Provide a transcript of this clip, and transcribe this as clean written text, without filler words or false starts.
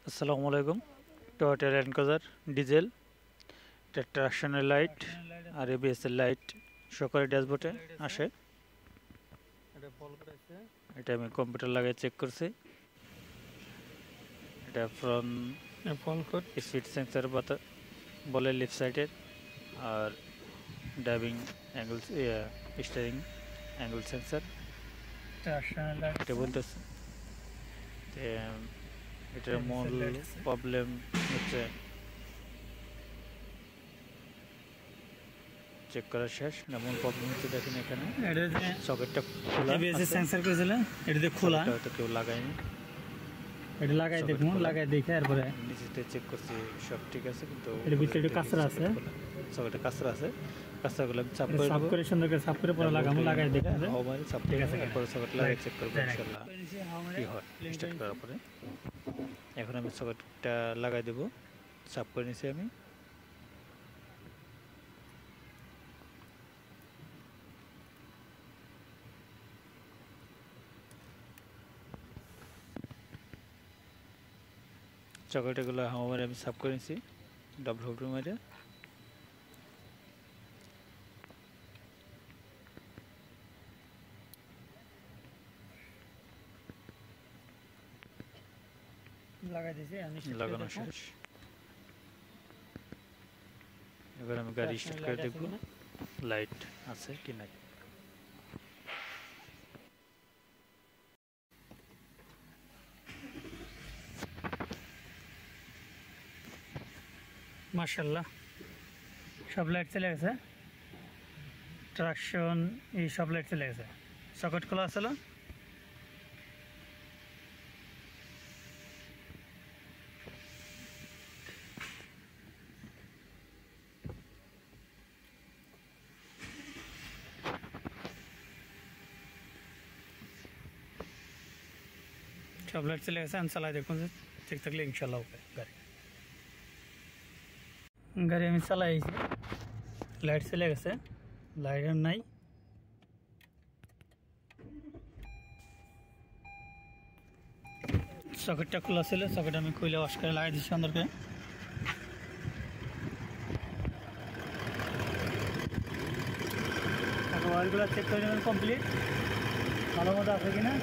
আসসালামু আলাইকুম। Toyota land cruiser diesel, এটা ট্রাকশনের লাইট আর এবিএস এর লাইট সকালে ড্যাশবোর্ডে আসে। এটা আমি কম্পিউটার লাগিয়ে চেক করছি। এটা ফ্রন্ট স্পিড সেন্সর বলে লেফট সাইডের, আর driving angle steering angle sensor এটা বলতেছে। এটার মূল প্রবলেম হচ্ছে চেক করা শেষ না, মূল প্রবলেম হচ্ছে দেখেন এখানে সকেটটা খোলা, এবিএস সেন্সর করেছিল এটা খোলা, হয়তো কেউ লাগায়নি। এটা লাগাই দেখুন, লাগাই দেখে তারপরে নিচেতে চেক করছি সব ঠিক আছে, কিন্তু এর ভিতরে একটু কাঁচরা আছে, সকেটে কাঁচরা আছে। কাঁচরাগুলো আমি চাপ করে সুন্দর করে সাফ করে পরে লাগাবো, লাগাই দেখে হাওয়ারে চাপ ঠিক আছে, তারপরে সকেট লাগিয়ে চেক করব ইনশাআল্লাহ কি হয় স্টার্ট করার পরে। এখন আমি সকেটটা লাগাই দেব, চাপ করে নিছি আমি। চকলেটগুলো হাওয়ারে আমি সাফ করে নিছি ডাবল হোল্ডার মেরে। লাগাই দিয়েছি, লাগানো শেষ। এবার আমি গাড়ি স্টার্ট করে দেখব লাইট আছে কি নাই। মাশাআল্লাহ সব লাইট চলে গেছে, ট্রাকশন এই সব লাইট চলে গেছে। সকেট খোলা আসলো, সব লাইট চলে গেছে। আমি চালাই দেখুন যে ঠিক থাকলে ইনশাল্লাহ হবে। গাড়ি আমি চালাইছি, লাইট চলে গেছে, লাইট আর নাই। সকেটটা খোলা ছিল, সকেট আমি খুলে ওয়াশ করে লাগাই দিচ্ছি সুন্দর করে। ওয়ারগুলো চেক করে নেবেন কমপ্লিট, ভালো মতো আছে কিনা।